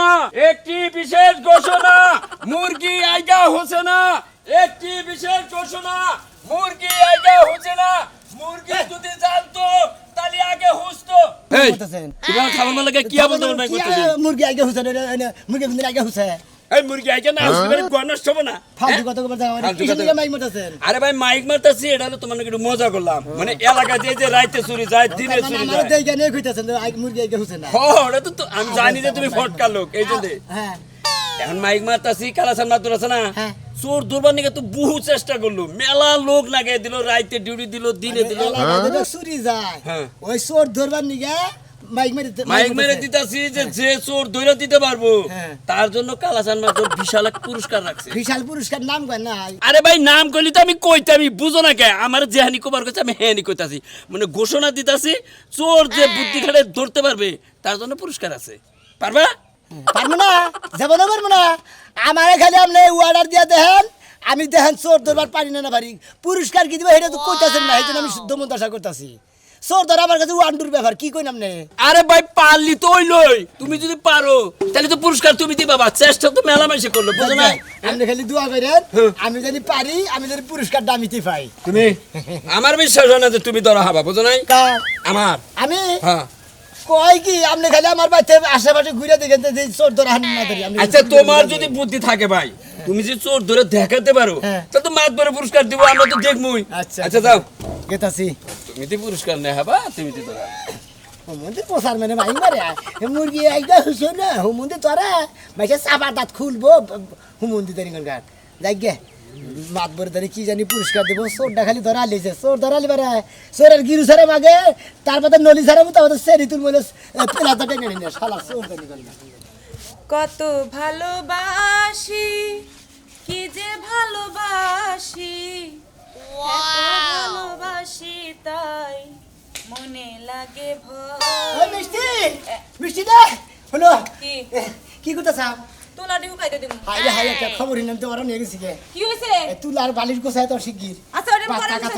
ঘোষণা, একটি বিশেষ ঘোষণা, মুরগি আইগা হচ্ছে না। একটি বিশেষ ঘোষণা, মুরগি আইগা হচ্ছে না। মুরগি যদি জানতো তাহলে আগে হুসতো। এই তোমার খাবার মালাকে কি বলতে বলবে করতেছি? মুরগি আগে হুসে মুরগি কিন্তু আগে হুসে এই মুরগি আইগা না আসলে গণষ্ট হবে না। ফালতু কথা বলতে যাওয়া কিসের মাইক মারতেছেন? আরে ভাই মাইক মারতাছি, এটা হলো তোমার একটু মজা করলাম। মানে এলাকা যে রাইতে চুরি যায় দিনে চুরি আমার যায়। দেই জানে কইতাছেন মুরগি আগে হুসে না। ও ওটা তো আমি জানি যে তুমি ফটকা লোক এই জন্য। হ্যাঁ এখন মাইক মারতাছি, কালাসান মাতুর আছে না, হ্যাঁ। চোর ধরবার নিকে তো বহু চেষ্টা করলো, মেলা লোক লাগাই দিল, রাইতে ডিউটি দিল, দিনে দিল। চুরি যায় হ্যাঁ। ওই চোর ধরবার নিগে মাইক মেরে দিতাছি যে চোর ধরে দিতে পারবো হ্যাঁ। তার জন্য কালাসান মাতুর বিশাল এক পুরস্কার রাখছে। বিশাল পুরস্কার নাম কয় না। আরে ভাই নাম কইলি তো আমি কইতামি, বুঝো না কে? আমার যেহানি কবার কাছে আমি হেনি কইতাছি, মানে ঘোষণা দিতাছি চোর যে বুদ্ধি খাটে ধরতে পারবে তার জন্য পুরস্কার আছে। পারবা? পারবো না, যাবো না, পারবো না। আমার খালি আপনি অর্ডার দিয়ে দেখেন, আমি দেখেন চোর ধরবার পারি না পারি, পুরস্কার কি দিব সেটা তো কইতাছেন না, এই জন্য আমি শুদ্ধ মন্তাসা করতেছি। চোর ধরা আমার কাছে ওয়ান্ডুর ব্যাপার, কি কইন আপনি? আরে ভাই পারলি তো লই, তুমি যদি পারো তাহলে তো পুরস্কার তুমি দিবা। চেষ্টা তো মেলা মাসে করলো, বুঝো না? আপনি খালি দোয়া করেন, আমি যদি পারি, আমি যদি পুরস্কার দামিতে পাই। তুমি আমার বিশ্বাস হয় না যে তুমি ধরা হবা, বুঝো নাই? আমার আমি হ্যাঁ কয় কি আপনি খালি আমার বাড়িতে আশেপাশে ঘুরে দেখেন যে চোর ধরা হানি না ধরি। আচ্ছা তোমার যদি বুদ্ধি থাকে ভাই, তুমি যে চোর ধরে দেখাতে পারো তা তো মাত বড় পুরস্কার দিব, আমরা তো দেখমুই। আচ্ছা আচ্ছা যাও, গেতাছি। তুমি তো পুরস্কার নেই হবা, তুমি তো ধরা। হুমন্দি পোষার মানে ভাই মারে মুরগি একদম হুসো না হুমন্দি তোরা ভাইসা চাপা দাঁত খুলবো হুমন্দি তারি গান যাই গে মাত বরে তারি কি জানি পুরস্কার দেবো। চোরটা খালি ধরা লিছে, চোর ধরা লিবারে চোরের গিরু সারে মাগে, তারপরে নলি সারে মতো সেরি তুল মনে পেলাটা টেনে নিয়ে শালা চোর জানি গেল। কত ভালোবাসি, কি যে ভালোবাসি, এত ভালোবাসি তাই মনে লাগে ভয়। ওই মিষ্টি মিষ্টি দে হলো কি কি করতেছ? তোলা ডিউ খাইতে দিমু। হাই হাই একটা খবর নিলাম তো আরো নিয়ে গেছি গে কি হইছে? তুলার বালিশ গোছায় তোর শিগগির। আচ্ছা ওরে পরে আগে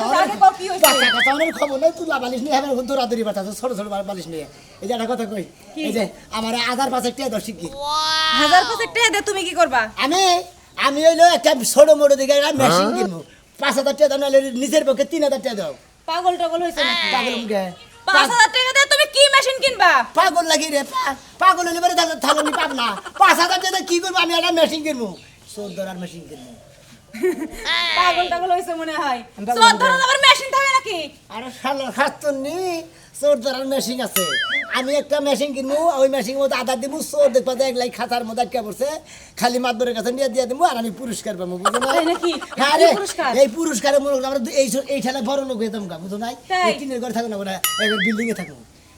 কও কি হইছে? বাচ্চা কাচ্চা অনেক খবর নাই, তুলা বালিশ নিয়ে হবে দৌড়াদৌড়ি বাতাস ছোট ছোট বালিশ নিয়ে। এই যে একটা কথা কই, এই যে আমার 1005 টাকা দশ শিগগির। 1005 টাকা দে, তুমি কি করবা? আমি হইলো একটা ছোট মোটো দিকে একটা মেশিন কিনবো, 5000 টাকা দাও, নাহলে নিজের পক্ষে 3000 টাকা দাও। পাগল টাগল হইছে নাকি? পাগল মুখে 5000 টাকা দে, তুমি কি মেশিন কিনবা? পাগল লাগি রে, পাগল হলে পরে থালনি পাব না। 5000 টাকা কি করবো? আমি একটা মেশিন কিনবো, চোর ধরার মেশিন কিনবো। পাগল টাগল হইছে মনে হয়। পাগল চোর ধরার আবার মেশিন থাকে নাকি? আরে শালা খাতুনি চোর ধরার মেশিন আছে, আমি একটা মেশিন কিনবো, ওই মেশিনের মধ্যে আধার দিব, চোর দেখবা এক লাই খাতার মধ্যে আটকা পড়ছে, খালি মাতবরের কাছে নিয়ে দিয়ে দিব, আর আমি পুরস্কার পাবো, বুঝো না? তাই নাকি? হ্যাঁ কি রে, পুরস্কার? এই পুরস্কারের মনে করি আমরা এই ঠেলা বড় লোক হইতাম গা, বুঝো নাই? তাই? এই টিনের ঘরে থাকো না, একবার বিল্ডিং এ থাকো।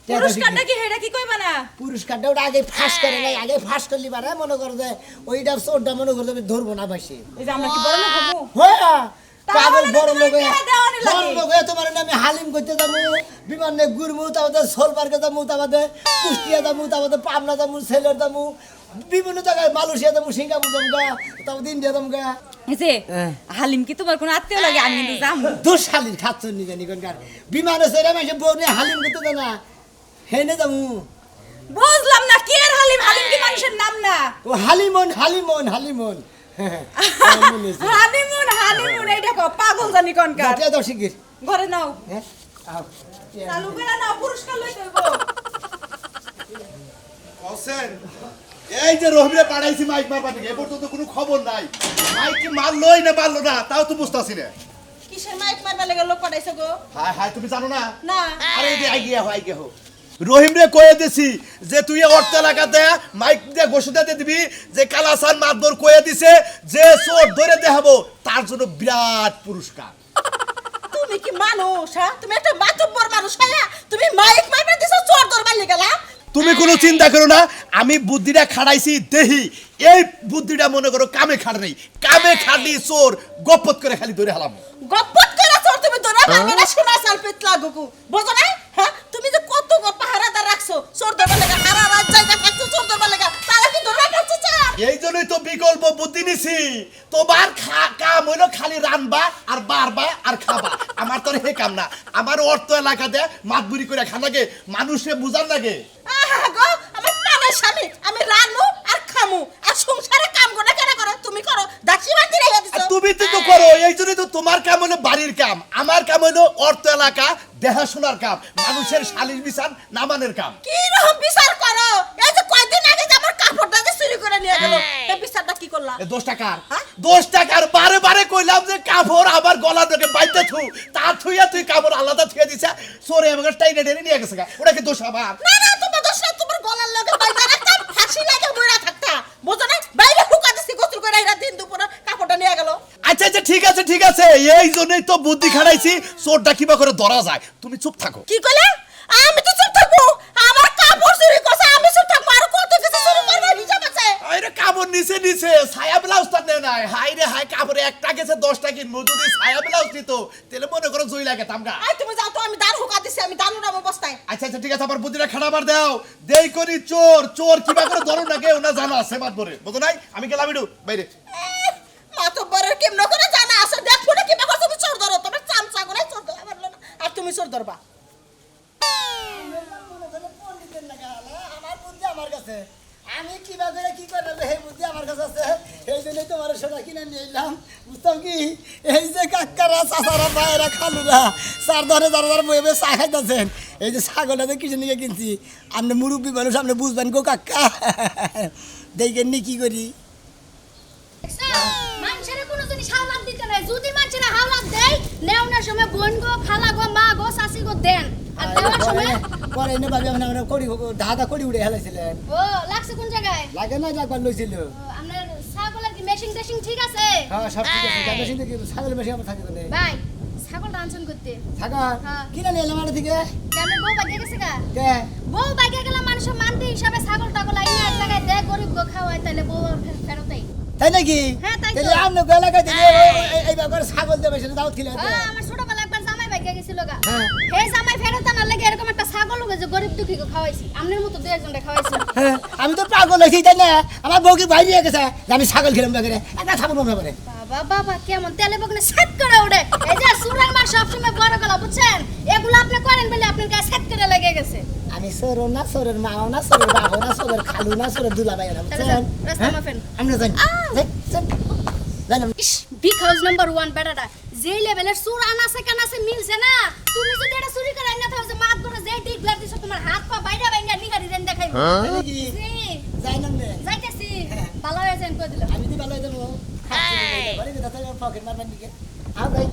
পুরস্কারটা কি হেডা কি কইবা না? পুরস্কারটা ওটা আগে ফাঁস করে নাই, আগে ফাঁস করলি পারে মনে করো যে ওইটা চোরটা মনে করো আমি ধরবো না বাসে। এই যে আমরা কি বড় লোক হবো? হ্যাঁ পাগল বড় লোক তাহলে তো দেওয়ানি লাগে। বড় লোক তোমার আমি হালিম করতে যাবো, বিমানে ঘুরবো, তারপরে সোল পার্কে যাবো, তারপরে কুষ্টিয়া যাবো, তারপরে পাবনা যাবো, সেলের যাবো, বিভিন্ন জায়গায় মালয়েশিয়া যাবো, সিঙ্গাপুর যাবো গা, তারপরে ইন্ডিয়া যাবো গা। এই যে হালিম কি তোমার কোনো আত্মীয় লাগে? আমি কিন্তু যাবো। দোষ হালিম খাচ্ছ নিজে নিকনকার বিমানে সেরে মাসে বউ নিয়ে হালিম করতে দেয় না, হেনে যাবো। বুঝলাম না কি এর হালিম? হালিম কি মানুষের নাম না? ও হালিমন হালিমন হালিমন হানিমুন হানিমুন এইটা কো পাগল জানি কোনকার। জাতীয় দশ শিগগির। ঘরে নাও, হ্যাঁ আও। চালু করে নাও, পুরস্কার লইতে হইব। হোসেন এই যে রহিমরে পাঠাইছি মাইক মারবার দিকে, এ পর্যন্ত কোনো খবর নাই। মাইক কি মারলোই না পারলো না তাও তো বুঝতাছি না। কিসের মাইক মারবার লাগা লোক পাঠাইছো গো? হায় হায়, তুমি জানো না? না। আরে এই যে আইগিয়া হো রহিমরে কয়ে দিছি যে তুই অর্থ এলাকাতে মাইক দিয়ে ঘোষণা দিয়ে দিবি যে কালাসান মাতবর কয়ে দিছে যে চোর ধরে দেখাবো তার জন্য বিরাট পুরস্কার। তুমি কি মানুষ? হ্যাঁ, তুমি একটা মাতব্বর মানুষ হইয়া তুমি মাইক মারবার দিছো চোর ধরবার লাগা? তুমি কোনো চিন্তা করো না, আমি বুদ্ধিটা খাড়াইছি দেহি, এই বুদ্ধিটা মনে করো কামে খাড় নেই, কামে খাড়লি চোর গপ্পত করে খালি ধরে হালাম। গপ্পত করে চোর তুমি ধরা পারবে না, সোনা সাল পেতলা গুকু, বুঝো না? হ্যাঁ, তুমি যে কত পাহারাদার রাখছো চোর ধরবার লাগা, সারা রাত জায়গা থাকছো চোর ধরবার লাগা, তারা কি ধরবা পাচ্ছে চার? এই জন্যই তো বিকল্প বুদ্ধি নিছি, তোমার কাম হইলো খালি রানবা আর বারবা আর খাবা, আমার তো হে কাম না, আমার অর্থ এলাকাতে মাতবুরি করে খানাকে মানুষে বুঝার লাগে। আহা গো, আমার প্রাণের স্বামী, আমি রানমু আর খামু আর সংসারে কাম করে কেন করে তুমি করো দাসি বান্দি রেখে আর দিছো তুমি তো করো, এই জন্যই তো তোমার কাম হলো বাড়ির কাম, আমার কাম হলো অর্থ এলাকা দেখাশোনার কাম, মানুষের শালীর বিচার নামানের কাম। কি রকম বিচার করো এই যে কয়দিন আগে যে আমার কাপড়টা যে চুরি করে নিয়ে গেল এই বিচারটা কি করলা 10 টাকার হ্যাঁ? 10 টাকার বারে বারে কইলাম যে কাপড় আবার গলা থেকে বাইতে থু, তার থুইয়া তুই কাপড় আলাদা থুয়ে দিছা, সরে আমাকে টাইনে টেনে নিয়ে গেছে গা। ওটা কি দোষ আমার? না না তোমার দোষ না তোমার গলার লগে বাইরে রাখতাম ফাঁসি লাগে মইরা থাকতা বুঝো না বাইরে হুকা দিছি গোসল করে এরা দিন দুপুরে কাপড়টা নিয়ে গেল আচ্ছা আচ্ছা ঠিক আছে, এই জন্যই তো বুদ্ধি খাটাইছি চোরটা কিবা করে ধরা যায়। তুমি চুপ থাকো। কি কইলে আমি তো চুপ থাকবো আমার কাপড় চুরি করছে আমি চুপ থাকবো আর কত কিছু চুরি করবে হিসাব আছে আরে কাপড় নিচে ছায়া ব্লাউজ তো নেই নাই, হাই রে হাই, কাপড়ে একটা গেছে 10টা কিনবো, যদি ছায়া ব্লাউজ দিত তাহলে মনে করো জুই লাগে তামগা। আই তুমি যাও তো আমি দান হুকা দিছি আমি দান উড়াবো বস্তায় আচ্ছা ঠিক আছে, আমার বুদ্ধিটা খাটাবার দাও, দেই করি চোর কিবা করে ধরো না কেউ না জানা আছে মাত বরে, বুঝো নাই? আমি গেলাম একটু বাইরে। মাতব্বরের কেমন করে জানা আছে দেখো না কিবা করে তুমি চোর ধরো তোমার চামচা করে চোর ধরা পারলো না আর তুমি চোর ধরবা আমার বুদ্ধি আমার কাছে, আমি কিভাবে কি করবো সেই বুদ্ধি আমার কাছে আছে, এই জন্যই তোমার সোনা কিনে নিয়ে এলাম। বুঝতাম কি এই যে কাকারা চাচারা ভাইয়েরা খালুরা 4-10,000 বইয়ে চা খাইতেছেন, এই যে ছাগলটা কিছু নিয়ে কিনছি, আপনি মুরব্বী মানুষ আপনি বুঝবেন গো কাকা, দেখেননি কি করি। মানুষের কোনো জিনিস হাওলাত দিতে নাই, যদি মানুষের হাওলাত দেয় নেওয়ার সময় বোন গো খালা গো মা গো শাশি গো দেন আর দেওয়ার সময় পরে এনে ভাবি আমরা করি ধাঁধা করি উড়ে হেলাইছিলেন, ও লাগছে কোন জায়গায় লাগে না লাগবার লইছিল। ও, আপনার ছাগলের কি মেশিন টেশিন ঠিক আছে হ্যাঁ সব ঠিক আছে, মেশিন থেকে ছাগলের মেশিন আমার থাকে কোনে ভাই ছাগল রানছন করতে থাকা হ্যাঁ। কিনে নিয়ে এলাম আমার থেকে কেন বউ বাইকে গেছে গা কে বউ বাইকে গেলে মানুষের মানতে হিসাবে ছাগল টাগল আইনে এক জায়গায় দেয় গরিব গো খাওয়ায় তাহলে বউ ফেরতাই তাই নাকি? হ্যাঁ, তাই তো। তাহলে আপনি এলাকায় দিলে এই ব্যাপারে ছাগল দেবে সেটা দাও ছিল আমার ছোটবেলা একবার জামাই বাইকে গেছিল গা হ্যাঁ। এই জামাই ফেরত আনার লাগে এরকম একটা ছাগল যে গরিব দুঃখী খাওয়াইছি আপনার মতো 2-1 খাওয়াইছি হ্যাঁ আমি তো পাগল হয়েছি তাই না, আমার বউকে বাইরে গেছে যে আমি ছাগল খেলাম ব্যাপারে একটা ছাগল ব্যাপারে বাবা কেমন তেলে বকনে সেট করে ওড়ে এই যে সুরার মার সব সময় বড় গলা বুঝছেন এগুলো আপনি করেন বলে আপনার গায়ে সেট করে লেগে গেছে আমি সরো না সরের মাও না সরের বাবু না সরের খালু না সরের দুলাভাই না তাহলে বুঝছেন? রাস্তা হ্যাঁ? মাফেন। আমরা জানি জানি ইস বিগ হাউস নাম্বার 1 বেটাটা যে লেভেলের সুর আনাছে কানাছে মিলছে না তুমি যদি এটা চুরি করে না থাও যে মাত করে যে ডিগলার দিছ তোমার হাত পা বাইরে বাইরে নিগারি দেন দেখাইবো নাকি জি যাই না নে। যাইতেছি ভালো হয়ে যান কই দিল আমি দি ভালো দেবো বাড়ি দিতে তাই পকেট মারবেন দিকে আও ভাই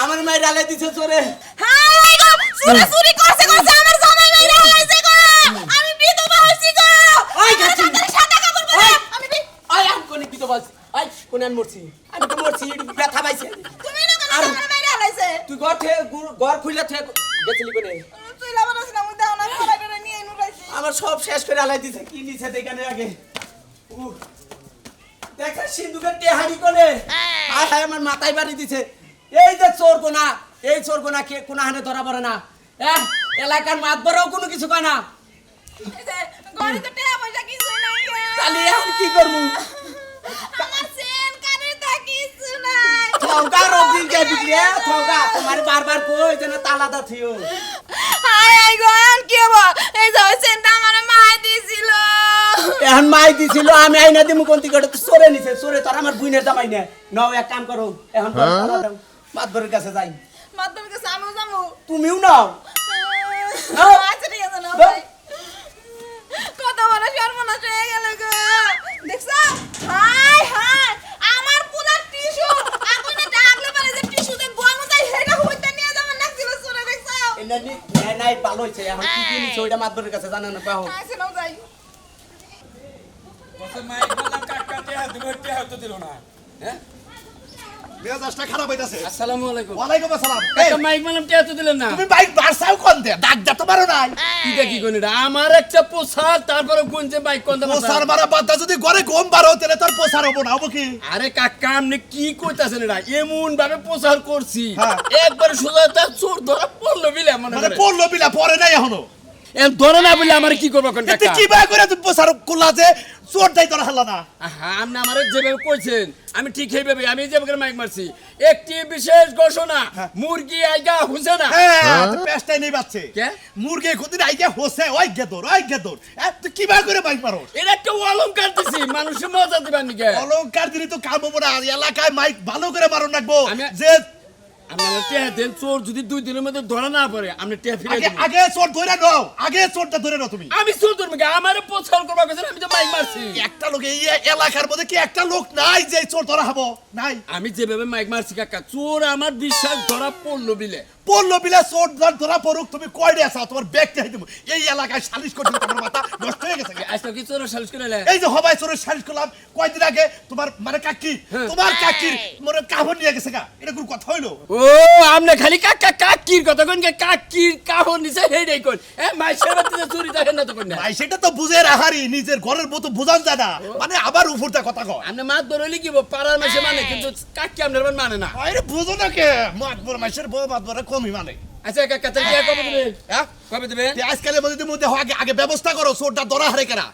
আমার মায়ের আলাই দিছে চোরে। হাই গো চুরি চুরি করছে করছে আমার জামাই বাইরে হলাইছে গো আমি বিধবা হইছি গো ওই গাছি। সাদা কাপড় পরে আমি ওই আমি কোনে কি তো বলছি? ওই কোনে আমি মরছি? আমি তো মরছি, একটু ব্যথা পাইছি। তুমি না কেন আমার বাইরে হলাইছে তুই ঘর খুইলা তুই গেছিলি কোনে? তুই লাবনাস না মুই দাও না খরা করে নিয়ে নুরাইছি আমার সব শেষ করে আলাই দিছে। কি নিছে দেখানে আগে? দেখা সিন্ধুকের টেহারি কোনে? হায় হায় আমার মাথায় বাড়ি দিছে। এই যে চোর কোনা, এই চোর কোনা কে কোনা হানে ধরা পড়ে না। এলাকার মাতবরও কোনো কিছু কয় না। ঘরে তো টেয়া পয়সা কিছু নাই তাহলে এখন কি করবো? আমার সেন কানে তা কিছু নাই থৌকা রোগদিন কে বিক্রিয়া থৌকা তোমার বারবার কই যেন তালাদা থিও। হাই হাই গো এখন কি হবো এই যে সেনটা আমার মাই দিছিল এখন মাই দিছিল আমি আইনা দিমু কোন দিকে চোরে নিছে চোরে তোর আমার বুইনের জামাই নে নাও এক কাম করো এখন তোর তালা দাও মাতবরের কাছে যাই মাধ্যম কাছে আমিও যাবো তুমিও নাও আচ্ছা ঠিক আছে না দাও। ভাই সর্বনাশ হয়ে গেল গো দেখছো হাই হাই আমার পুলার টিস্যু আগুনে ডাকলে পারে যে টিস্যুতে গন্ধ যায় হেডা হইতে নিয়ে যাবেন না ছিল চলে দেখছো এটা নাই ভালো হইছে এখন কি কি নিছে ওইটা মাতবরের কাছে জানেন না পাও আইছে নাও যাই বসে মাইক বললাম কাকা টেহা দিব টেহা তো দিল না হ্যাঁ মেজাজটা খারাপ হইতাছে আসসালামু আলাইকুম ওয়ালাইকুম আসসালাম কাকা মাইক বললাম টেহা তো দিলেন না তুমি বাইক বাড়ছাও কোন দে ডাক দা তো পারো নাই কিটা কি কোন এটা আমার একটা পোশাক তারপরে গুনছে বাইক কোন পোসার মারা বাদা যদি ঘরে গম বারো তাহলে তোর পোসার হবো না হবো কি আরে কাকা আপনি কি কইতাছেন এটা এমন ভাবে প্রচার করছি হ্যাঁ। একবার সোজা তার চোর ধরা পড়লো বিলে মনে মানে করে পড়লো বিলা পরে নাই এখনো এম ধরে না বলে আমার কি করবো কোন তুই কাকা কি বাই করে তুই পোসার কুলা যে চোর দাই তোর হাল্লা না হ্যাঁ আপনি আমার যেভাবে কইছেন আমি ঠিক সেইভাবে আমি যেভাবে মাইক মারছি একটি বিশেষ ঘোষণা মুরগি আইগা হুসে না হ্যাঁ পেস্টাই নেই বাচ্চে কে? মুরগে খুদিন আইগে হোসে ওই গেদর তুই কি বাই করে বাইক মারো এটা একটা অলংকার দিছি মানুষের মজা দিবার নিকে অলংকার দিলি তো কাম হবো না এলাকায় মাইক ভালো করে মারন রাখবো আমি- যে আপনারা টেহা দেন চোর যদি 2 দিনের মধ্যে ধরা না পড়ে আপনি টেহা ফিরে আগে দিবেন আগে চোর ধরে নাও আগে চোরটা ধরে নাও তুমি আমি চোর ধরবো কে আমার প্রচার করবা কইছেন আমি তো মাইক মারছি একটা লোক এই এলাকার মধ্যে কি একটা লোক নাই যে চোর ধরা হবো নাই আমি যেভাবে মাইক মারছি কাকা চোর আমার বিশ্বাস ধরা পড়লো বিলে পড়লো বিলা চোর ধরা পড়ুক তুমি কয়ডে আছো তোমার ব্যাগটা হই দেবো এই এলাকায় সালিশ করতে তোমার মাথা নষ্ট হয়ে গেছে আজকে কি চোর সালিশ করে এই যে হবাই চোরের সালিশ করলাম কয়দিন আগে তোমার মানে কাকি তোমার কাকির মনে কাহন নিয়ে গেছে গা এটা কোনো কথা হইলো ও আমনে খালি কাকা কাকির কথা কোন কাকির কাহন নিছে হেডাই কোন এ মাইশের বাতিতে চুরি দেখেন না তো কোন ভাই সেটা তো বুঝে রাহারি নিজের ঘরের মতো বুঝান যায় না মানে আবার উপরটা কথা কয় আমনে মাত ধরলি কি পাড়ার মাসে মানে কিন্তু কাকি আমনের মানে না আরে বুঝো না কে মাতবর মাসের বউ মাতবর কমই মানে আচ্ছা কাকা তাহলে কি কবে দিবে হ্যাঁ কবে দিবে আজকালের মধ্যে আগে আগে ব্যবস্থা করো চোরটা ধরা হারে কেনা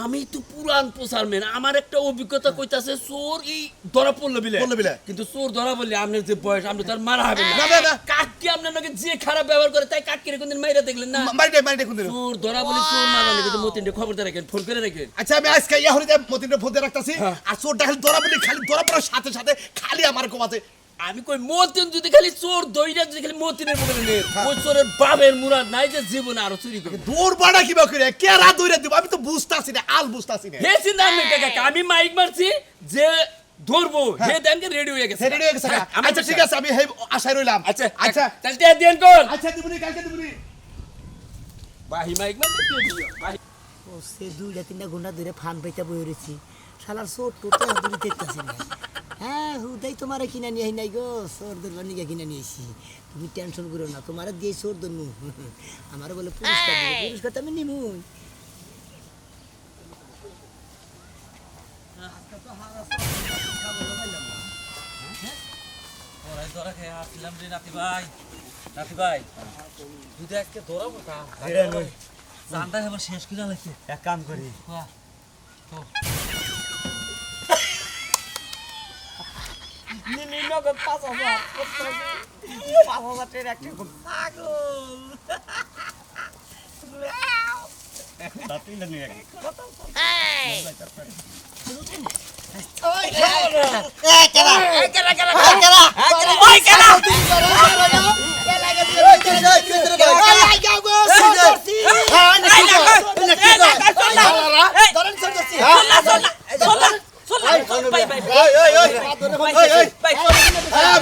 আমি তো পুরান প্রচারম্যান আমার একটা অভিজ্ঞতা কইতাছে চোর এই ধরা পড়লো বিলে পড়লো বিলে। কিন্তু চোর ধরা বললে আপনার যে বয়স আপনি তার মারা হবে না, না না, না। কাকি আপনার নাকি যে খারাপ ব্যবহার করে তাই কাকির কোনদিন মাইরা দেখলেন না মাইটে কোন দিন চোর ধরা বলে চোর মারা না কিন্তু মতিনকে খবরটা রাখেন ফোন করে রাখেন আচ্ছা আমি আজকে ইয়া হরিদে মতিনটা ফোন দিয়ে রাখতাছি আর চোরটা খালি ধরা বলি খালি ধরা পড়ার সাথে সাথে খালি আমার কমাতে আমি কই মতিন যদি খালি চোর দইরা যদি খালি মতিনের মুখে নে ওই চোরের বাপের মুরাদ নাই যে জীবনে আরো চুরি করবে দূর বাড়া কিবা করে কে রাত দৌড়ে দিব আমি তো বুঝতাছি না আল বুঝতাছি না হে চিন্তা আমি কাকা আমি মাইক মারছি যে ধরবো হে দেনকে রেডি হয়ে গেছে সেটা নিয়ে গেছে গা। আমার আচ্ছা ঠিক আছে আমি হেই আশায় রইলাম আচ্ছা আচ্ছা তাহলে তে দেন কোন আচ্ছা দিবনি কালকে দিবনি বাহি মাইক মারতে দিও বাহি ও সে 2-3 ঘন্টা ধরে ফান পাইতে বই রয়েছি শালার চোর টোটা ধরে দেখতেছি না হ্যাঁ হুদাই তোমারে কিনা নিয়ে নাই গো চোর ধরবার নিয়ে কিনা নিয়েছি তুমি টেনশন করো না তোমারে দিয়ে চোর ধরমু আমার বলে পুরস্কার দিবে পুরস্কার তো আমি নিমুই নাতি ভাই দুধে আজকে ধরাবো তা জানটা এবার শেষ করে লাগছে এক কাম করি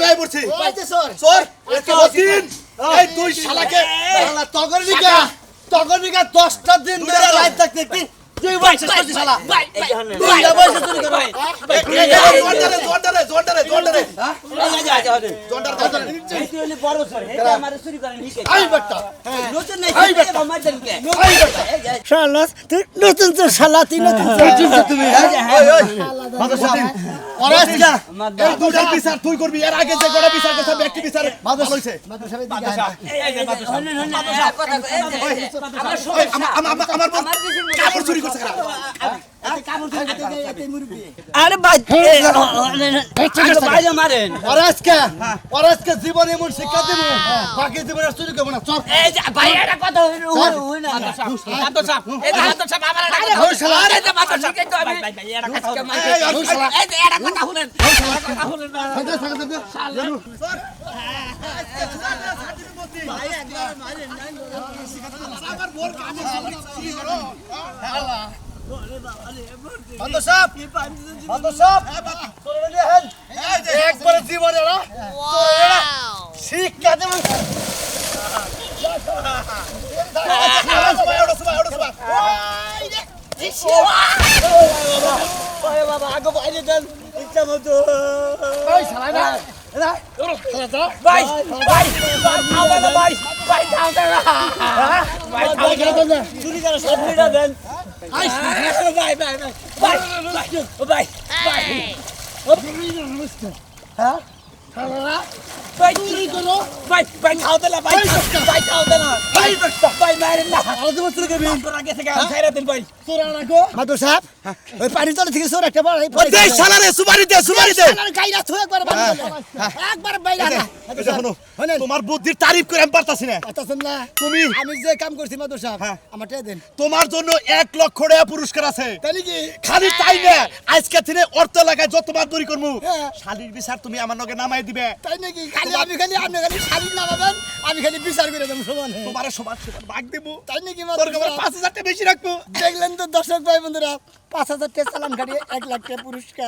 ভাই পড়ছি চোর আজকে মতিন এই দুই শালাকে তগরিকা 10টা দিন ধরে লাইভ থাকতে তুই বয়স করছিস শালা তুই বয়স চুরি কর জোরদারে তুই হলি বড় সর হে আমারে চুরি করেন ঠিক আছে আই বেটা নতুন নাই আমার দেনকে শালা তুই নতুন তো শালা তুই নতুন তুমি অরাজকা এই দুটার বিচার তুই করবি এর আগে যে গোটা বিচার করতে ব্যক্তি বিচার ভালো হইছে মাদ্রাসার দিকে আমার কাপড় চুরি করছে কারা মুরগি আরে ভাই বাইরে মারেন ওরাজকে জীবনে এমন শিক্ষা দেব বাকি জীবনে চুরি করবো না চল এই যে ভাই এটা কথা হই না মাতো সাহেব এই যে মাতো সাহেব আমার আরে এই যে মাতো সাহেব কিন্তু আমি ভাই এটা কথা এই যে এটা কথা শুনেন কথা শুনেন একবারে জীবনে না শিক্ষা দেব বাবা আগে বাইরে দেন ইচ্ছা মতো ভাই ভাই খাও না ভাই ভাই খাও না ভাই চুরি করে সব মিটা দেন ভাই ভাই ভাই ভাই ভাই হ্যাঁ ভাই চুরি করো ভাই ভাই খাও না ভাই ভাই খাও না ভাই মারেন না আর তুমি চুরি করবি তোর আগে থেকে ছাইরা দেন ভাই তোরা রাখো মাদুর সাহেব ওই পানি তলে থেকে চোর একটা বড় দে শালারে সুবারি দে গাইরা থু একবার একবার বাইরা না এটা শোনো তোমার বুদ্ধির তারিফ করে আমি পারতাছি না পারতাছেন না তুমি আমি যে কাম করছি মাদুর সাহেব আমার টাকা দেন তোমার জন্য 1 লক্ষ টাকা পুরস্কার আছে তাই নাকি খালি তাই না আজকে থেকে অর্থ লাগায় যত মাছ দড়ি করমু হ্যাঁ। শালির বিচার তুমি আমার নগে নামাই দিবে তাই নাকি খালি আমি খালি আপনি খালি শাড়ি নামাবেন আমি খালি বিচার করে দেবো সমানে তোমার সমান সমান ভাগ দেবো তাই নাকি তোর মাদুর কাছে সাহেব? 5000 টাকা বেশি রাখবো দেখলেন তো দর্শক ভাই বন্ধুরা 5,000 টাকা চালান কাটিয়ে 1 লাখ টাকা পুরস্কার